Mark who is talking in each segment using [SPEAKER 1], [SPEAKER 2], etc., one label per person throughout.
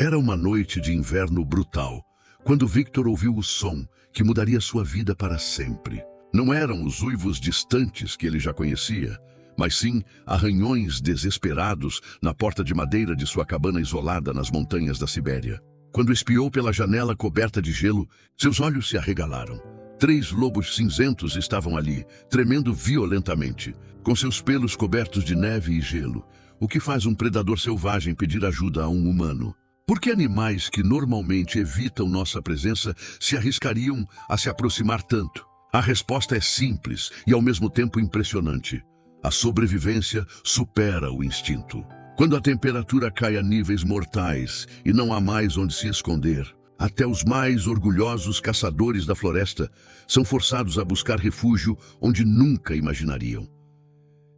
[SPEAKER 1] Era uma noite de inverno brutal, quando Victor ouviu o som que mudaria sua vida para sempre. Não eram os uivos distantes que ele já conhecia, mas sim arranhões desesperados na porta de madeira de sua cabana isolada nas montanhas da Sibéria. Quando espiou pela janela coberta de gelo, seus olhos se arregalaram. 3 lobos cinzentos estavam ali, tremendo violentamente, com seus pelos cobertos de neve e gelo. O que faz um predador selvagem pedir ajuda a um humano? Por que animais que normalmente evitam nossa presença se arriscariam a se aproximar tanto? A resposta é simples e ao mesmo tempo impressionante. A sobrevivência supera o instinto. Quando a temperatura cai a níveis mortais e não há mais onde se esconder, até os mais orgulhosos caçadores da floresta são forçados a buscar refúgio onde nunca imaginariam.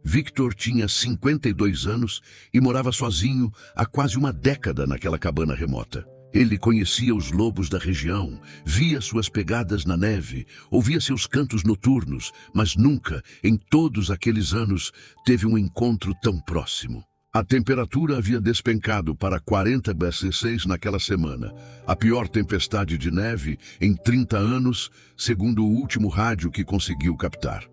[SPEAKER 1] Victor tinha 52 anos e morava sozinho há quase uma década naquela cabana remota. Ele conhecia os lobos da região, via suas pegadas na neve, ouvia seus cantos noturnos, mas nunca, em todos aqueles anos, teve um encontro tão próximo. A temperatura havia despencado para 40 °C naquela semana, a pior tempestade de neve em 30 anos, segundo o último rádio que conseguiu captar.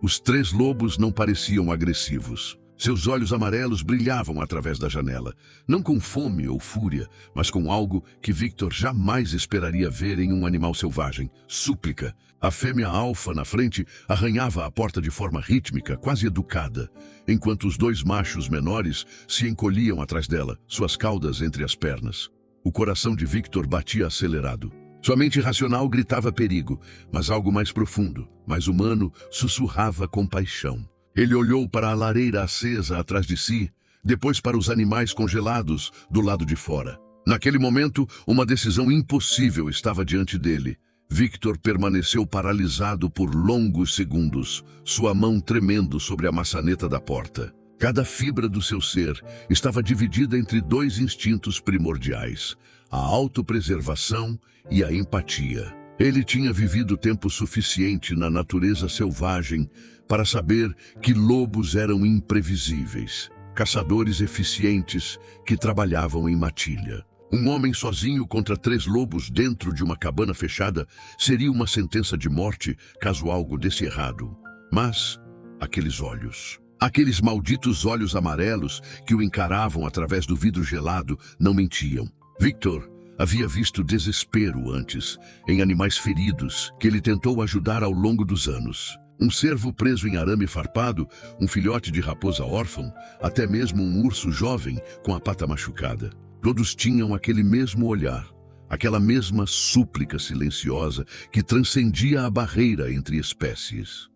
[SPEAKER 1] Os 3 lobos não pareciam agressivos. Seus olhos amarelos brilhavam através da janela, não com fome ou fúria, mas com algo que Victor jamais esperaria ver em um animal selvagem: súplica. A fêmea alfa na frente arranhava a porta de forma rítmica, quase educada, enquanto os 2 machos menores se encolhiam atrás dela, suas caudas entre as pernas. O coração de Victor batia acelerado. Sua mente racional gritava perigo, mas algo mais profundo, mais humano, sussurrava compaixão. Ele olhou para a lareira acesa atrás de si, depois para os animais congelados do lado de fora. Naquele momento, uma decisão impossível estava diante dele. Victor permaneceu paralisado por longos segundos, sua mão tremendo sobre a maçaneta da porta. Cada fibra do seu ser estava dividida entre 2 instintos primordiais: a autopreservação e a empatia. Ele tinha vivido tempo suficiente na natureza selvagem para saber que lobos eram imprevisíveis, caçadores eficientes que trabalhavam em matilha. Um homem sozinho contra 3 lobos dentro de uma cabana fechada seria uma sentença de morte caso algo desse errado. Mas aqueles olhos, aqueles malditos olhos amarelos que o encaravam através do vidro gelado, não mentiam. Victor havia visto desespero antes, em animais feridos, que ele tentou ajudar ao longo dos anos. Um cervo preso em arame farpado, um filhote de raposa órfão, até mesmo um urso jovem com a pata machucada. Todos tinham aquele mesmo olhar, aquela mesma súplica silenciosa que transcendia a barreira entre espécies.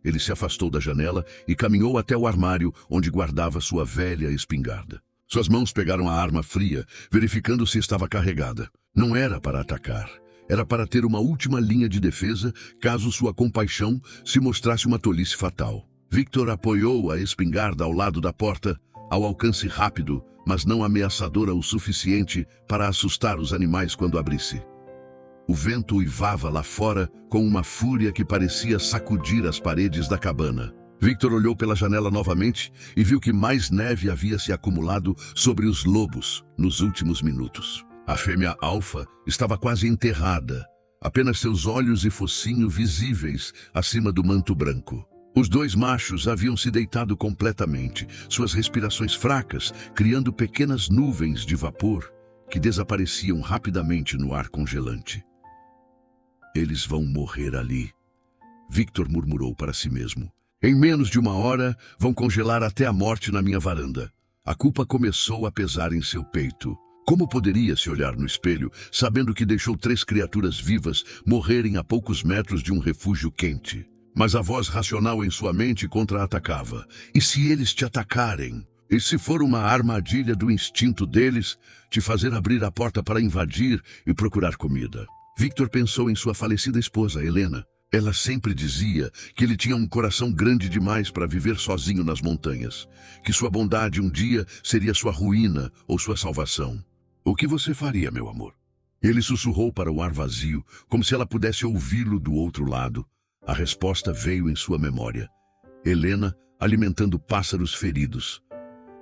[SPEAKER 1] Ele se afastou da janela e caminhou até o armário onde guardava sua velha espingarda. Suas mãos pegaram a arma fria, verificando se estava carregada. Não era para atacar. Era para ter uma última linha de defesa, caso sua compaixão se mostrasse uma tolice fatal. Victor apoiou a espingarda ao lado da porta, ao alcance rápido, mas não ameaçadora o suficiente para assustar os animais quando abrisse. O vento uivava lá fora com uma fúria que parecia sacudir as paredes da cabana. Victor olhou pela janela novamente e viu que mais neve havia se acumulado sobre os lobos nos últimos minutos. A fêmea alfa estava quase enterrada, apenas seus olhos e focinho visíveis acima do manto branco. Os 2 machos haviam se deitado completamente, suas respirações fracas, criando pequenas nuvens de vapor que desapareciam rapidamente no ar congelante. Eles vão morrer ali, Victor murmurou para si mesmo. Em menos de 1 hora, vão congelar até a morte na minha varanda. A culpa começou a pesar em seu peito. Como poderia se olhar no espelho, sabendo que deixou 3 criaturas vivas morrerem a poucos metros de um refúgio quente? Mas a voz racional em sua mente contra-atacava. E se eles te atacarem? E se for uma armadilha do instinto deles, te fazer abrir a porta para invadir e procurar comida? Victor pensou em sua falecida esposa, Helena. Ela sempre dizia que ele tinha um coração grande demais para viver sozinho nas montanhas, que sua bondade um dia seria sua ruína ou sua salvação. O que você faria, meu amor? Ele sussurrou para o ar vazio, como se ela pudesse ouvi-lo do outro lado. A resposta veio em sua memória. Helena alimentando pássaros feridos.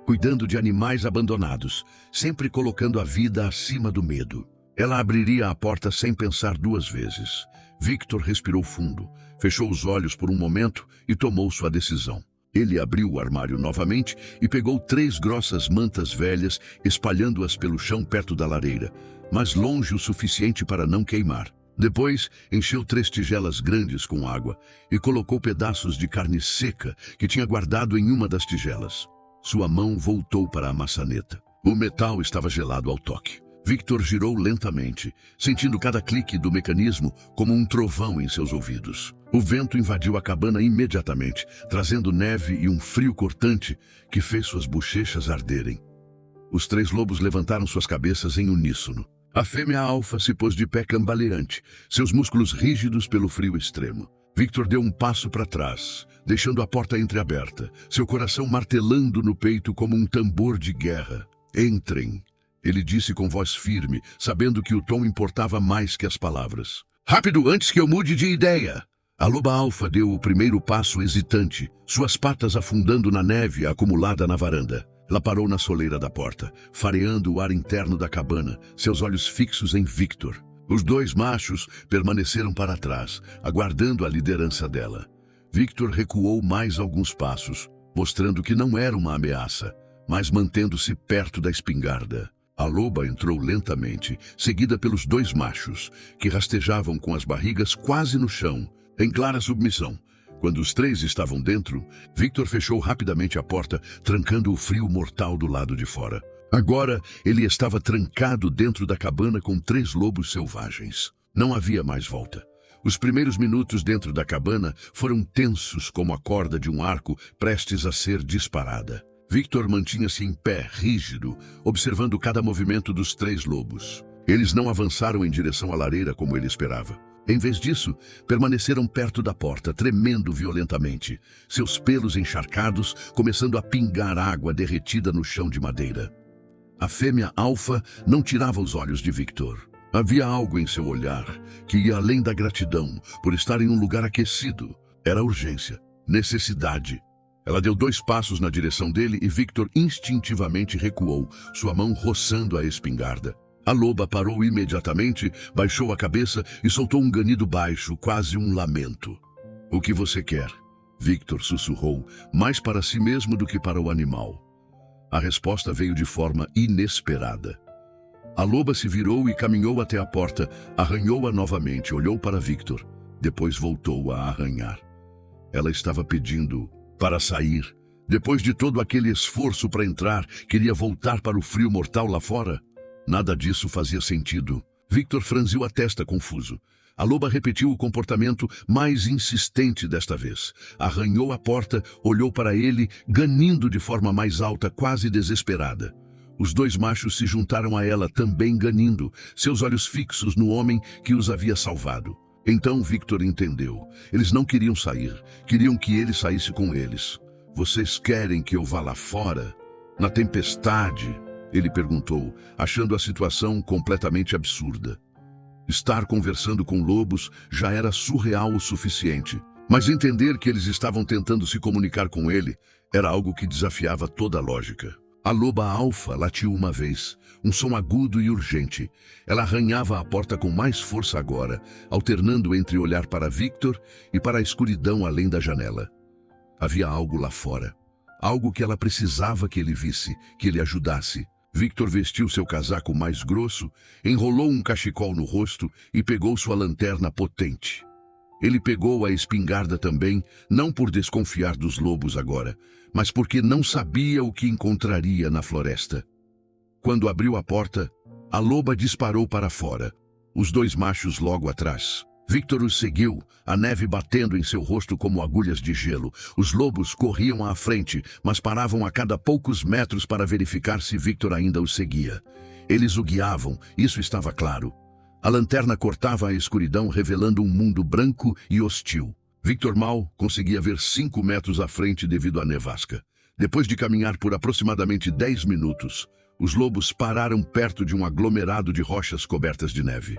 [SPEAKER 1] cuidando de animais abandonados, sempre colocando a vida acima do medo. Ela abriria a porta sem pensar duas vezes. Victor respirou fundo, fechou os olhos por um momento e tomou sua decisão. Ele abriu o armário novamente e pegou 3 grossas mantas velhas, espalhando-as pelo chão perto da lareira, mas longe o suficiente para não queimar. Depois, encheu 3 tigelas grandes com água e colocou pedaços de carne seca que tinha guardado em uma das tigelas. Sua mão voltou para a maçaneta. O metal estava gelado ao toque. Victor girou lentamente, sentindo cada clique do mecanismo como um trovão em seus ouvidos. O vento invadiu a cabana imediatamente, trazendo neve e um frio cortante que fez suas bochechas arderem. Os 3 lobos levantaram suas cabeças em uníssono. A fêmea alfa se pôs de pé cambaleante, seus músculos rígidos pelo frio extremo. Victor deu um passo para trás, deixando a porta entreaberta, seu coração martelando no peito como um tambor de guerra. Entrem, ele disse com voz firme, sabendo que o tom importava mais que as palavras. Rápido, antes que eu mude de ideia! A loba alfa deu o primeiro passo hesitante, suas patas afundando na neve acumulada na varanda. Ela parou na soleira da porta, fareando o ar interno da cabana, seus olhos fixos em Victor. Os 2 machos permaneceram para trás, aguardando a liderança dela. Victor recuou mais alguns passos, mostrando que não era uma ameaça, mas mantendo-se perto da espingarda. A loba entrou lentamente, seguida pelos 2 machos, que rastejavam com as barrigas quase no chão, em clara submissão. Quando os 3 estavam dentro, Victor fechou rapidamente a porta, trancando o frio mortal do lado de fora. Agora, ele estava trancado dentro da cabana com 3 lobos selvagens. Não havia mais volta. Os primeiros minutos dentro da cabana foram tensos como a corda de um arco prestes a ser disparada. Victor mantinha-se em pé, rígido, observando cada movimento dos 3 lobos. Eles não avançaram em direção à lareira como ele esperava. Em vez disso, permaneceram perto da porta, tremendo violentamente, seus pelos encharcados, começando a pingar água derretida no chão de madeira. A fêmea alfa não tirava os olhos de Victor. Havia algo em seu olhar que ia além da gratidão por estar em um lugar aquecido. Era urgência, necessidade. Ela deu 2 passos na direção dele e Victor instintivamente recuou, sua mão roçando a espingarda. A loba parou imediatamente, baixou a cabeça e soltou um ganido baixo, quase um lamento. "O que você quer?" Victor sussurrou, mais para si mesmo do que para o animal. A resposta veio de forma inesperada. A loba se virou e caminhou até a porta, arranhou-a novamente, olhou para Victor, depois voltou a arranhar. Ela estava pedindo para sair. Depois de todo aquele esforço para entrar, queria voltar para o frio mortal lá fora? Nada disso fazia sentido. Victor franziu a testa confuso. A loba repetiu o comportamento mais insistente desta vez. Arranhou a porta, olhou para ele, ganindo de forma mais alta, quase desesperada. Os 2 machos se juntaram a ela, também ganindo, seus olhos fixos no homem que os havia salvado. Então Victor entendeu. Eles não queriam sair, queriam que ele saísse com eles. "Vocês querem que eu vá lá fora? Na tempestade?" Ele perguntou, achando a situação completamente absurda. Estar conversando com lobos já era surreal o suficiente, mas entender que eles estavam tentando se comunicar com ele era algo que desafiava toda a lógica. A loba alfa latiu uma vez, um som agudo e urgente. Ela arranhava a porta com mais força agora, alternando entre olhar para Victor e para a escuridão além da janela. Havia algo lá fora, algo que ela precisava que ele visse, que ele ajudasse. Victor vestiu seu casaco mais grosso, enrolou um cachecol no rosto e pegou sua lanterna potente. Ele pegou a espingarda também, não por desconfiar dos lobos agora, mas porque não sabia o que encontraria na floresta. Quando abriu a porta, a loba disparou para fora, os 2 machos logo atrás. Victor os seguiu, a neve batendo em seu rosto como agulhas de gelo. Os lobos corriam à frente, mas paravam a cada poucos metros para verificar se Victor ainda os seguia. Eles o guiavam, isso estava claro. A lanterna cortava a escuridão, revelando um mundo branco e hostil. Victor mal conseguia ver 5 metros à frente devido à nevasca. Depois de caminhar por aproximadamente 10 minutos, os lobos pararam perto de um aglomerado de rochas cobertas de neve.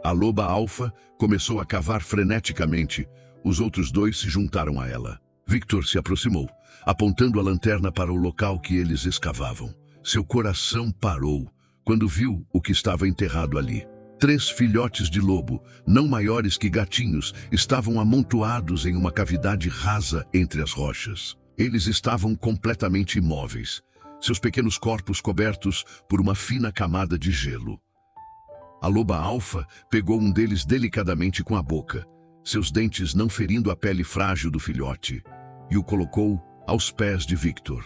[SPEAKER 1] A loba alfa começou a cavar freneticamente. Os outros 2 se juntaram a ela. Victor se aproximou, apontando a lanterna para o local que eles escavavam. Seu coração parou quando viu o que estava enterrado ali. 3 filhotes de lobo, não maiores que gatinhos, estavam amontoados em uma cavidade rasa entre as rochas. Eles estavam completamente imóveis, seus pequenos corpos cobertos por uma fina camada de gelo. A loba alfa pegou um deles delicadamente com a boca, seus dentes não ferindo a pele frágil do filhote, e o colocou aos pés de Victor.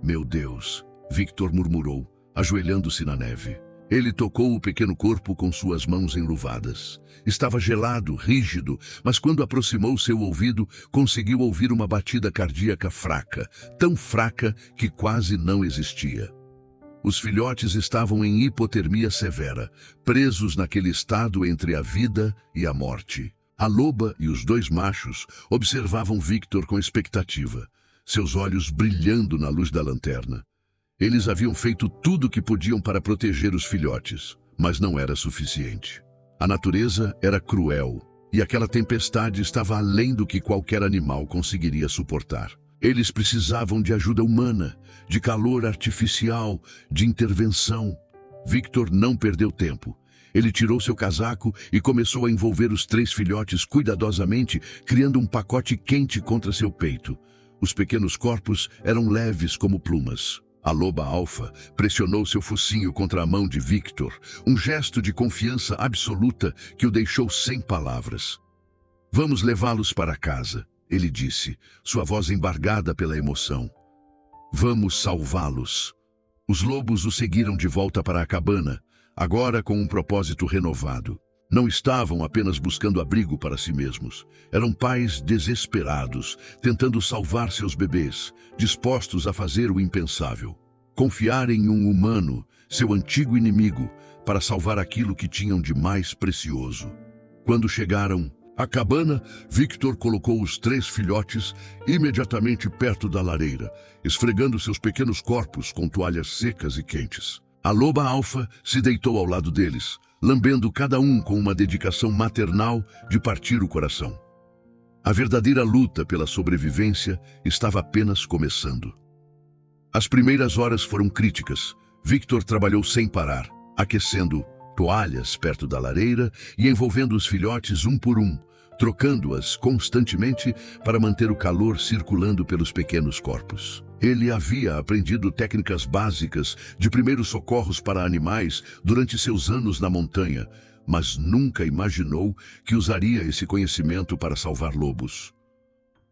[SPEAKER 1] Meu Deus, Victor murmurou, ajoelhando-se na neve. Ele tocou o pequeno corpo com suas mãos enluvadas. Estava gelado, rígido, mas quando aproximou seu ouvido, conseguiu ouvir uma batida cardíaca fraca, tão fraca que quase não existia. Os filhotes estavam em hipotermia severa, presos naquele estado entre a vida e a morte. A loba e os 2 machos observavam Victor com expectativa, seus olhos brilhando na luz da lanterna. Eles haviam feito tudo o que podiam para proteger os filhotes, mas não era suficiente. A natureza era cruel, e aquela tempestade estava além do que qualquer animal conseguiria suportar. Eles precisavam de ajuda humana, de calor artificial, de intervenção. Victor não perdeu tempo. Ele tirou seu casaco e começou a envolver os 3 filhotes cuidadosamente, criando um pacote quente contra seu peito. Os pequenos corpos eram leves como plumas. A loba alfa pressionou seu focinho contra a mão de Victor, um gesto de confiança absoluta que o deixou sem palavras. Vamos levá-los para casa, ele disse, sua voz embargada pela emoção. Vamos salvá-los. Os lobos o seguiram de volta para a cabana, agora com um propósito renovado. Não estavam apenas buscando abrigo para si mesmos. Eram pais desesperados, tentando salvar seus bebês, dispostos a fazer o impensável. Confiar em um humano, seu antigo inimigo, para salvar aquilo que tinham de mais precioso. Quando chegaram à cabana, Victor colocou os 3 filhotes imediatamente perto da lareira, esfregando seus pequenos corpos com toalhas secas e quentes. A loba alfa se deitou ao lado deles, lambendo cada um com uma dedicação maternal de partir o coração. A verdadeira luta pela sobrevivência estava apenas começando. As primeiras horas foram críticas. Victor trabalhou sem parar, aquecendo toalhas perto da lareira e envolvendo os filhotes um por um, trocando-as constantemente para manter o calor circulando pelos pequenos corpos. Ele havia aprendido técnicas básicas de primeiros socorros para animais durante seus anos na montanha, mas nunca imaginou que usaria esse conhecimento para salvar lobos.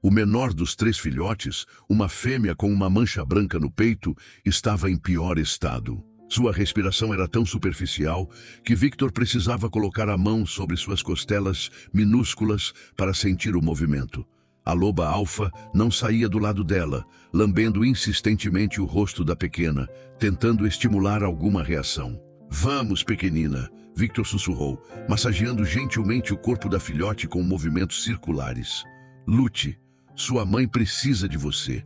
[SPEAKER 1] O menor dos 3 filhotes, uma fêmea com uma mancha branca no peito, estava em pior estado. Sua respiração era tão superficial que Victor precisava colocar a mão sobre suas costelas minúsculas para sentir o movimento. A loba alfa não saía do lado dela, lambendo insistentemente o rosto da pequena, tentando estimular alguma reação. Vamos, pequenina, Victor sussurrou, massageando gentilmente o corpo da filhote com movimentos circulares. Lute, sua mãe precisa de você.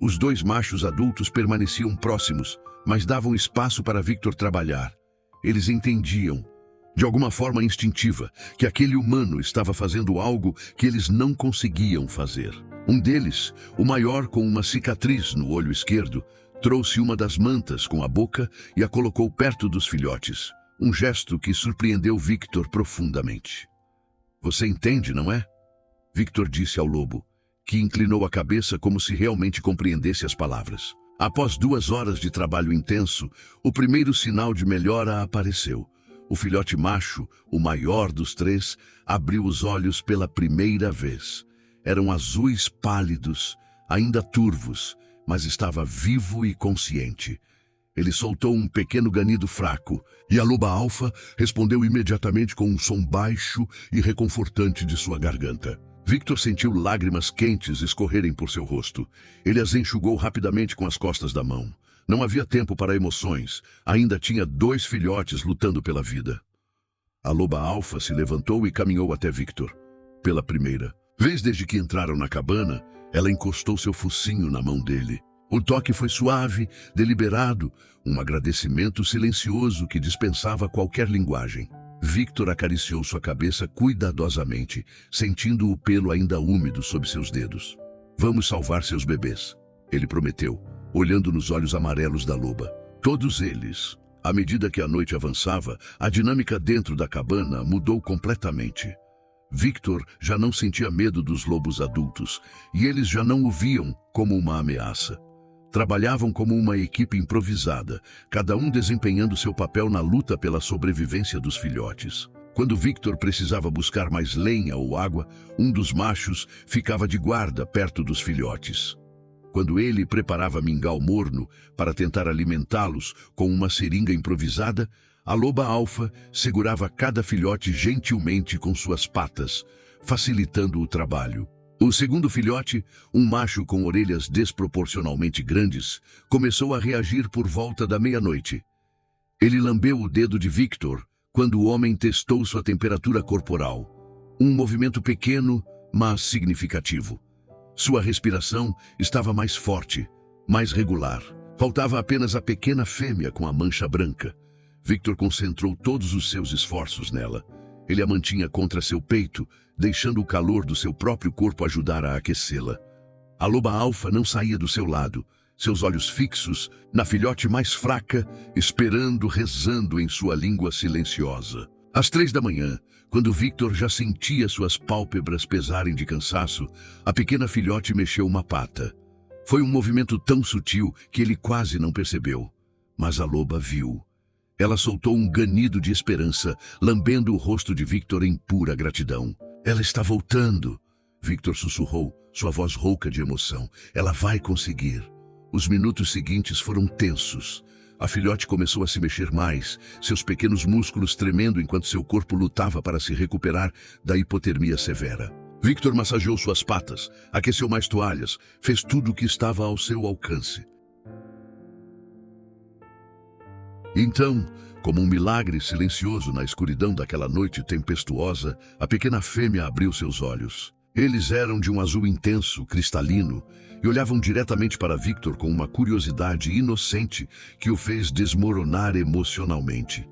[SPEAKER 1] Os 2 machos adultos permaneciam próximos, mas davam espaço para Victor trabalhar. Eles entendiam, de alguma forma instintiva, que aquele humano estava fazendo algo que eles não conseguiam fazer. Um deles, o maior com uma cicatriz no olho esquerdo, trouxe uma das mantas com a boca e a colocou perto dos filhotes, um gesto que surpreendeu Victor profundamente. Você entende, não é? Victor disse ao lobo, que inclinou a cabeça como se realmente compreendesse as palavras. Após 2 horas de trabalho intenso, o primeiro sinal de melhora apareceu. O filhote macho, o maior dos 3, abriu os olhos pela primeira vez. Eram azuis pálidos, ainda turvos, mas estava vivo e consciente. Ele soltou um pequeno ganido fraco, e a loba alfa respondeu imediatamente com um som baixo e reconfortante de sua garganta. Victor sentiu lágrimas quentes escorrerem por seu rosto. Ele as enxugou rapidamente com as costas da mão. Não havia tempo para emoções. Ainda tinha 2 filhotes lutando pela vida. A loba alfa se levantou e caminhou até Victor. Pela primeira vez desde que entraram na cabana, ela encostou seu focinho na mão dele. O toque foi suave, deliberado, um agradecimento silencioso que dispensava qualquer linguagem. Victor acariciou sua cabeça cuidadosamente, sentindo o pelo ainda úmido sob seus dedos. Vamos salvar seus bebês, ele prometeu, olhando nos olhos amarelos da loba. Todos eles. À medida que a noite avançava, a dinâmica dentro da cabana mudou completamente. Victor já não sentia medo dos lobos adultos, e eles já não o viam como uma ameaça. Trabalhavam como uma equipe improvisada, cada um desempenhando seu papel na luta pela sobrevivência dos filhotes. Quando Victor precisava buscar mais lenha ou água, um dos machos ficava de guarda perto dos filhotes. Quando ele preparava mingau morno para tentar alimentá-los com uma seringa improvisada, a loba alfa segurava cada filhote gentilmente com suas patas, facilitando o trabalho. O segundo filhote, um macho com orelhas desproporcionalmente grandes, começou a reagir por volta da meia-noite. Ele lambeu o dedo de Victor quando o homem testou sua temperatura corporal. Um movimento pequeno, mas significativo. Sua respiração estava mais forte, mais regular. Faltava apenas a pequena fêmea com a mancha branca. Victor concentrou todos os seus esforços nela. Ele a mantinha contra seu peito, deixando o calor do seu próprio corpo ajudar a aquecê-la. A loba alfa não saía do seu lado, seus olhos fixos na filhote mais fraca, esperando, rezando em sua língua silenciosa. Às 3 da manhã, quando Victor já sentia suas pálpebras pesarem de cansaço, a pequena filhote mexeu uma pata. Foi um movimento tão sutil que ele quase não percebeu. Mas a loba viu. Ela soltou um ganido de esperança, lambendo o rosto de Victor em pura gratidão. Ela está voltando, Victor sussurrou, sua voz rouca de emoção. Ela vai conseguir. Os minutos seguintes foram tensos. A filhote começou a se mexer mais, seus pequenos músculos tremendo enquanto seu corpo lutava para se recuperar da hipotermia severa. Victor massageou suas patas, aqueceu mais toalhas, fez tudo o que estava ao seu alcance. Então, como um milagre silencioso na escuridão daquela noite tempestuosa, a pequena fêmea abriu seus olhos. Eles eram de um azul intenso, cristalino, e olhavam diretamente para Victor com uma curiosidade inocente que o fez desmoronar emocionalmente.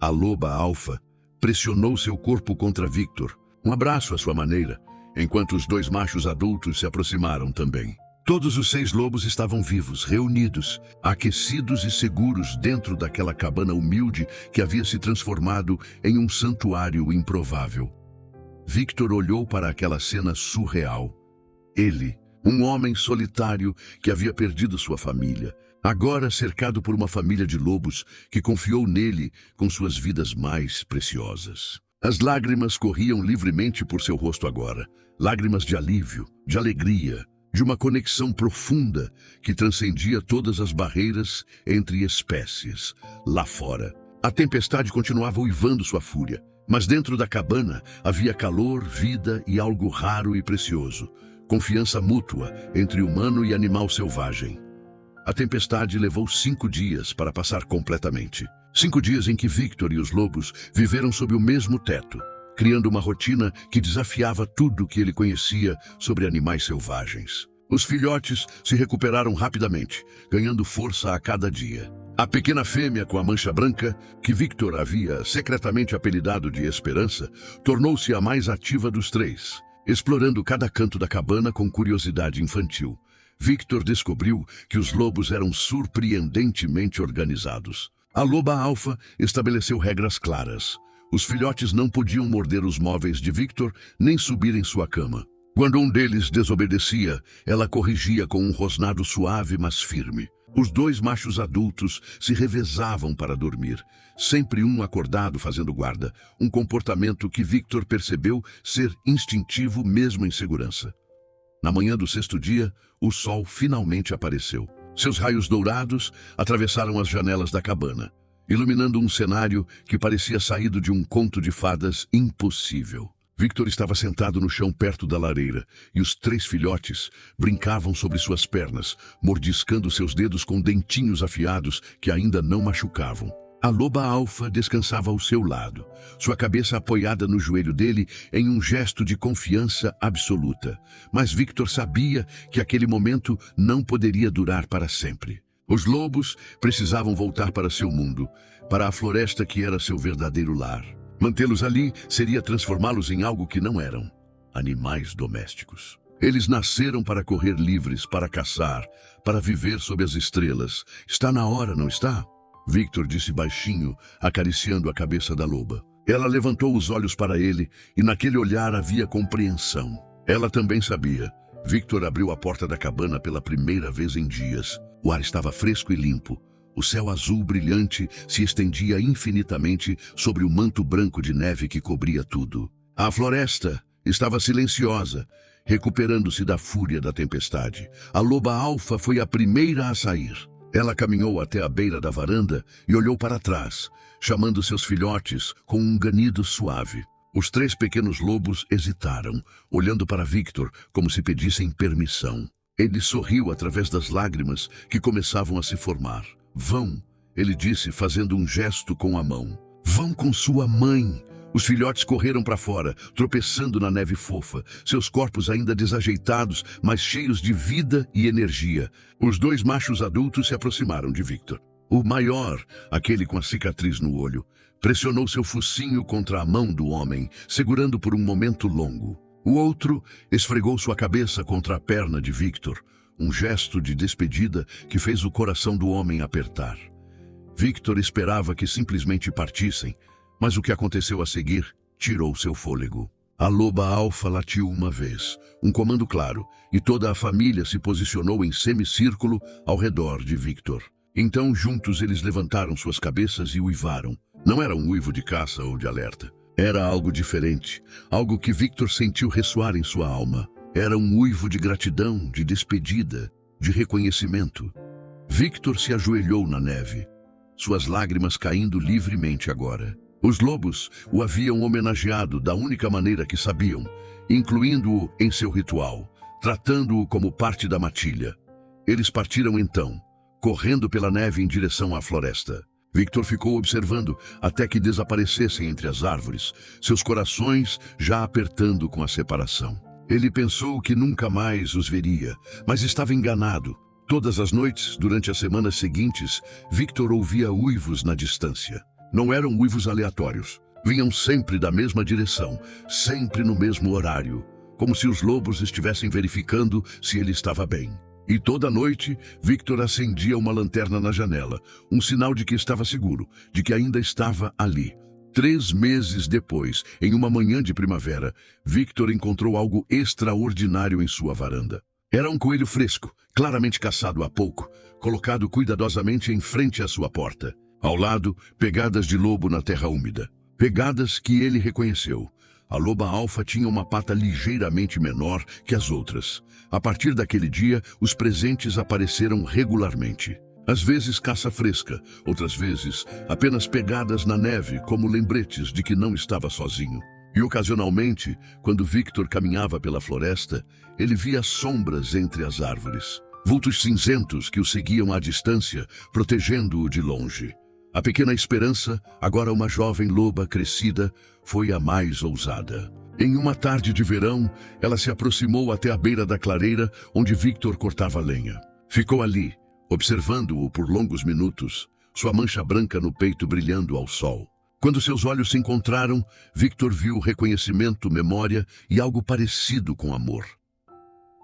[SPEAKER 1] A loba alfa pressionou seu corpo contra Victor, um abraço à sua maneira, enquanto os 2 machos adultos se aproximaram também. Todos os 6 lobos estavam vivos, reunidos, aquecidos e seguros dentro daquela cabana humilde que havia se transformado em um santuário improvável. Victor olhou para aquela cena surreal. Ele, um homem solitário que havia perdido sua família, agora cercado por uma família de lobos que confiou nele com suas vidas mais preciosas. As lágrimas corriam livremente por seu rosto agora, lágrimas de alívio, de alegria, de uma conexão profunda que transcendia todas as barreiras entre espécies. Lá fora, a tempestade continuava uivando sua fúria, mas dentro da cabana havia calor, vida e algo raro e precioso, confiança mútua entre humano e animal selvagem. A tempestade levou 5 dias para passar completamente. 5 dias em que Victor e os lobos viveram sob o mesmo teto, criando uma rotina que desafiava tudo que ele conhecia sobre animais selvagens. Os filhotes se recuperaram rapidamente, ganhando força a cada dia. A pequena fêmea com a mancha branca, que Victor havia secretamente apelidado de Esperança, tornou-se a mais ativa dos 3, explorando cada canto da cabana com curiosidade infantil. Victor descobriu que os lobos eram surpreendentemente organizados. A loba alfa estabeleceu regras claras. Os filhotes não podiam morder os móveis de Victor nem subir em sua cama. Quando um deles desobedecia, ela corrigia com um rosnado suave mas firme. Os 2 machos adultos se revezavam para dormir, sempre um acordado fazendo guarda, um comportamento que Victor percebeu ser instintivo mesmo em segurança. Na manhã do 6º dia, o sol finalmente apareceu. Seus raios dourados atravessaram as janelas da cabana, iluminando um cenário que parecia saído de um conto de fadas impossível. Victor estava sentado no chão perto da lareira, e os 3 filhotes brincavam sobre suas pernas, mordiscando seus dedos com dentinhos afiados que ainda não machucavam. A loba alfa descansava ao seu lado, sua cabeça apoiada no joelho dele em um gesto de confiança absoluta. Mas Victor sabia que aquele momento não poderia durar para sempre. Os lobos precisavam voltar para seu mundo, para a floresta que era seu verdadeiro lar. Mantê-los ali seria transformá-los em algo que não eram: animais domésticos. Eles nasceram para correr livres, para caçar, para viver sob as estrelas. Está na hora, não está? Victor disse baixinho, acariciando a cabeça da loba. Ela levantou os olhos para ele e naquele olhar havia compreensão. Ela também sabia. Victor abriu a porta da cabana pela primeira vez em dias. O ar estava fresco e limpo. O céu azul brilhante se estendia infinitamente sobre o manto branco de neve que cobria tudo. A floresta estava silenciosa, recuperando-se da fúria da tempestade. A loba alfa foi a primeira a sair. Ela caminhou até a beira da varanda e olhou para trás, chamando seus filhotes com um ganido suave. Os 3 pequenos lobos hesitaram, olhando para Victor como se pedissem permissão. Ele sorriu através das lágrimas que começavam a se formar. Vão, ele disse, fazendo um gesto com a mão. Vão com sua mãe. Os filhotes correram para fora, tropeçando na neve fofa, seus corpos ainda desajeitados, mas cheios de vida e energia. Os 2 machos adultos se aproximaram de Victor. O maior, aquele com a cicatriz no olho, pressionou seu focinho contra a mão do homem, segurando por um momento longo. O outro esfregou sua cabeça contra a perna de Victor, um gesto de despedida que fez o coração do homem apertar. Victor esperava que simplesmente partissem, mas o que aconteceu a seguir tirou seu fôlego. A loba alfa latiu uma vez, um comando claro, e toda a família se posicionou em semicírculo ao redor de Victor. Então, juntos, eles levantaram suas cabeças e uivaram. Não era um uivo de caça ou de alerta. Era algo diferente, algo que Victor sentiu ressoar em sua alma. Era um uivo de gratidão, de despedida, de reconhecimento. Victor se ajoelhou na neve, suas lágrimas caindo livremente agora. Os lobos o haviam homenageado da única maneira que sabiam, incluindo-o em seu ritual, tratando-o como parte da matilha. Eles partiram então, correndo pela neve em direção à floresta. Victor ficou observando até que desaparecessem entre as árvores, seus corações já apertando com a separação. Ele pensou que nunca mais os veria, mas estava enganado. Todas as noites, durante as semanas seguintes, Victor ouvia uivos na distância. Não eram uivos aleatórios. Vinham sempre da mesma direção, sempre no mesmo horário, como se os lobos estivessem verificando se ele estava bem. E toda noite, Victor acendia uma lanterna na janela, um sinal de que estava seguro, de que ainda estava ali. 3 meses depois, em uma manhã de primavera, Victor encontrou algo extraordinário em sua varanda. Era um coelho fresco, claramente caçado há pouco, colocado cuidadosamente em frente à sua porta. Ao lado, pegadas de lobo na terra úmida. Pegadas que ele reconheceu. A loba alfa tinha uma pata ligeiramente menor que as outras. A partir daquele dia, os presentes apareceram regularmente. Às vezes caça fresca, outras vezes apenas pegadas na neve como lembretes de que não estava sozinho. E ocasionalmente, quando Victor caminhava pela floresta, ele via sombras entre as árvores. Vultos cinzentos que o seguiam à distância, protegendo-o de longe. A pequena Esperança, agora uma jovem loba crescida, foi a mais ousada. Em uma tarde de verão, ela se aproximou até a beira da clareira onde Victor cortava lenha. Ficou ali, observando-o por longos minutos, sua mancha branca no peito brilhando ao sol. Quando seus olhos se encontraram, Victor viu reconhecimento, memória e algo parecido com amor.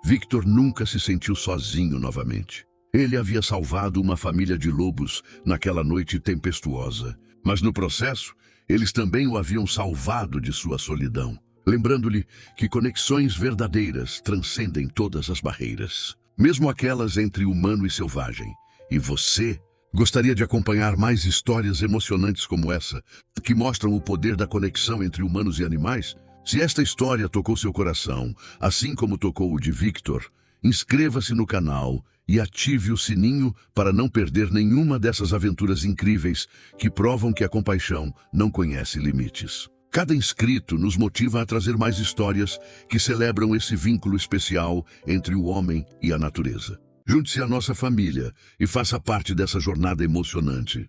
[SPEAKER 1] Victor nunca se sentiu sozinho novamente. Ele havia salvado uma família de lobos naquela noite tempestuosa, mas no processo, eles também o haviam salvado de sua solidão, lembrando-lhe que conexões verdadeiras transcendem todas as barreiras, mesmo aquelas entre humano e selvagem. E você gostaria de acompanhar mais histórias emocionantes como essa, que mostram o poder da conexão entre humanos e animais? Se esta história tocou seu coração, assim como tocou o de Victor, inscreva-se no canal e ative o sininho para não perder nenhuma dessas aventuras incríveis que provam que a compaixão não conhece limites. Cada inscrito nos motiva a trazer mais histórias que celebram esse vínculo especial entre o homem e a natureza. Junte-se à nossa família e faça parte dessa jornada emocionante.